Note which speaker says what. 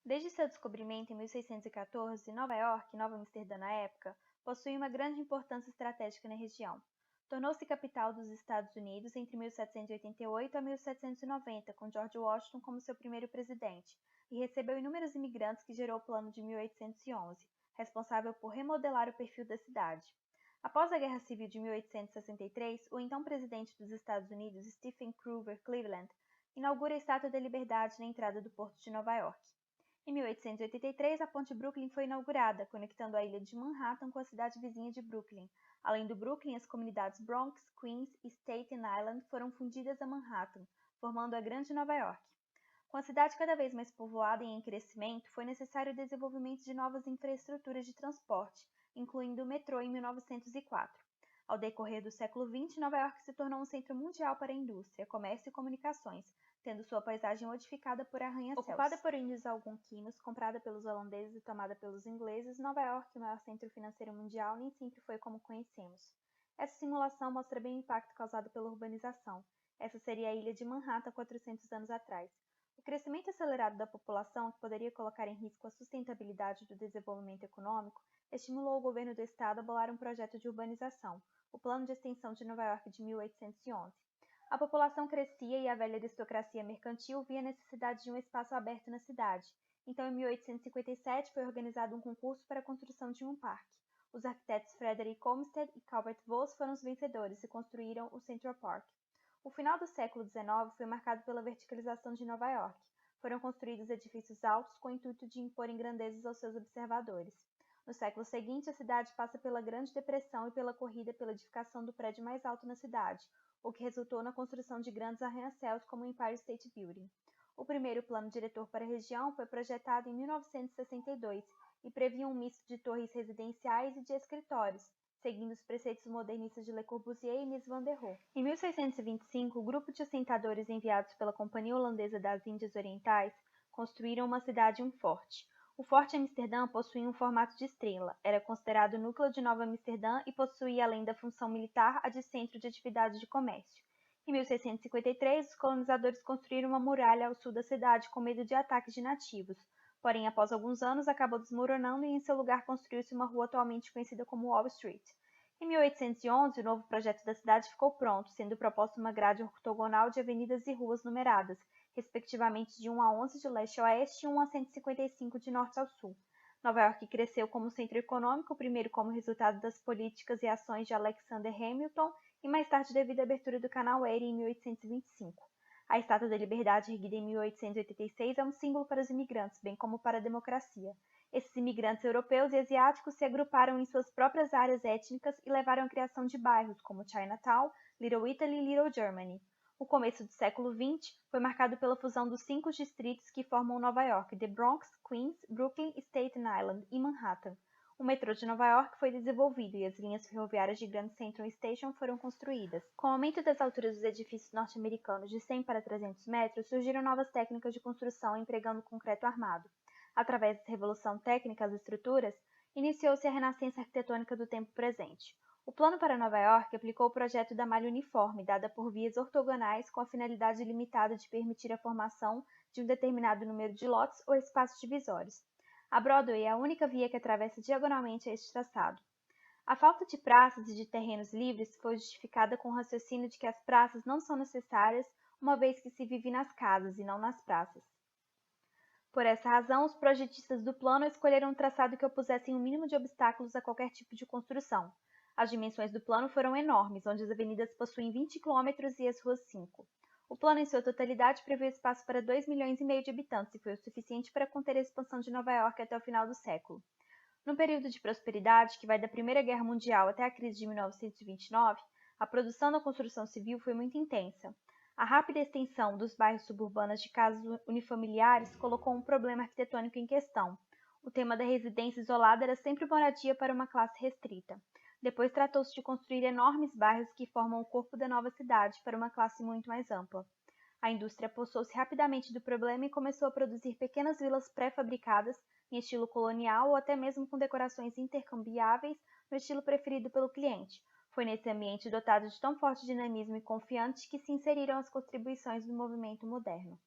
Speaker 1: Desde seu descobrimento em 1614, Nova York, Nova Amsterdã na época, possuía uma grande importância estratégica na região. Tornou-se capital dos Estados Unidos entre 1788 a 1790, com George Washington como seu primeiro presidente, e recebeu inúmeros imigrantes que gerou o Plano de 1811, responsável por remodelar o perfil da cidade. Após a Guerra Civil de 1863, o então presidente dos Estados Unidos, Stephen Grover Cleveland, inaugura a Estátua da Liberdade na entrada do Porto de Nova York. Em 1883, a Ponte Brooklyn foi inaugurada, conectando a ilha de Manhattan com a cidade vizinha de Brooklyn. Além do Brooklyn, as comunidades Bronx, Queens e Staten Island foram fundidas a Manhattan, formando a Grande Nova York. Com a cidade cada vez mais povoada e em crescimento, foi necessário o desenvolvimento de novas infraestruturas de transporte, incluindo o metrô em 1904. Ao decorrer do século XX, Nova York se tornou um centro mundial para a indústria, comércio e comunicações, tendo sua paisagem modificada por arranha-céus. Ocupada por índios algonquinos, comprada pelos holandeses e tomada pelos ingleses, Nova York, o maior centro financeiro mundial, nem sempre foi como conhecemos. Essa simulação mostra bem o impacto causado pela urbanização. Essa seria a ilha de Manhattan 400 anos atrás. O crescimento acelerado da população, que poderia colocar em risco a sustentabilidade do desenvolvimento econômico, estimulou o governo do estado a bolar um projeto de urbanização, o Plano de Extensão de Nova York de 1811. A população crescia e a velha aristocracia mercantil via a necessidade de um espaço aberto na cidade. Então, em 1857, foi organizado um concurso para a construção de um parque. Os arquitetos Frederick Olmsted e Calvert Vos foram os vencedores e construíram o Central Park. O final do século XIX foi marcado pela verticalização de Nova York. Foram construídos edifícios altos com o intuito de imporem grandezas aos seus observadores. No século seguinte, a cidade passa pela Grande Depressão e pela corrida pela edificação do prédio mais alto na cidade, o que resultou na construção de grandes arranha-céus como o Empire State Building. O primeiro plano diretor para a região foi projetado em 1962 e previa um misto de torres residenciais e de escritórios, seguindo os preceitos modernistas de Le Corbusier e Mies van der Rohe. Em 1625, o grupo de assentadores enviados pela Companhia Holandesa das Índias Orientais construíram uma cidade e um forte. O Forte Amsterdã possuía um formato de estrela, era considerado o núcleo de Nova Amsterdã e possuía, além da função militar, a de centro de atividades de comércio. Em 1653, os colonizadores construíram uma muralha ao sul da cidade com medo de ataques de nativos, porém, após alguns anos, acabou desmoronando e em seu lugar construiu-se uma rua atualmente conhecida como Wall Street. Em 1811, o novo projeto da cidade ficou pronto, sendo proposta uma grade ortogonal de avenidas e ruas numeradas, respectivamente de 1 a 11 de leste a oeste e 1 a 155 de norte ao sul. Nova York cresceu como centro econômico, primeiro como resultado das políticas e ações de Alexander Hamilton e mais tarde devido à abertura do Canal Erie em 1825. A Estátua da Liberdade, erguida em 1886, é um símbolo para os imigrantes, bem como para a democracia. Esses imigrantes europeus e asiáticos se agruparam em suas próprias áreas étnicas e levaram à criação de bairros como Chinatown, Little Italy e Little Germany. O começo do século XX foi marcado pela fusão dos 5 distritos que formam Nova York: The Bronx, Queens, Brooklyn, Staten Island e Manhattan. O metrô de Nova York foi desenvolvido e as linhas ferroviárias de Grand Central Station foram construídas. Com o aumento das alturas dos edifícios norte-americanos de 100 para 300 metros, surgiram novas técnicas de construção empregando concreto armado. Através da revolução técnica às estruturas, iniciou-se a renascença arquitetônica do tempo presente. O plano para Nova York aplicou o projeto da malha uniforme, dada por vias ortogonais com a finalidade limitada de permitir a formação de um determinado número de lotes ou espaços divisórios. A Broadway é a única via que atravessa diagonalmente este traçado. A falta de praças e de terrenos livres foi justificada com o raciocínio de que as praças não são necessárias, uma vez que se vive nas casas e não nas praças. Por essa razão, os projetistas do plano escolheram um traçado que opusessem o mínimo de obstáculos a qualquer tipo de construção. As dimensões do plano foram enormes, onde as avenidas possuem 20 km e as ruas 5. O plano, em sua totalidade, prevê espaço para 2,5 milhões de habitantes e foi o suficiente para conter a expansão de Nova York até o final do século. No período de prosperidade, que vai da Primeira Guerra Mundial até a crise de 1929, a produção da construção civil foi muito intensa. A rápida extensão dos bairros suburbanos de casas unifamiliares colocou um problema arquitetônico em questão. O tema da residência isolada era sempre moradia para uma classe restrita. Depois tratou-se de construir enormes bairros que formam o corpo da nova cidade para uma classe muito mais ampla. A indústria apossou-se rapidamente do problema e começou a produzir pequenas vilas pré-fabricadas em estilo colonial ou até mesmo com decorações intercambiáveis no estilo preferido pelo cliente. Foi nesse ambiente dotado de tão forte dinamismo e confiante que se inseriram as contribuições do movimento moderno.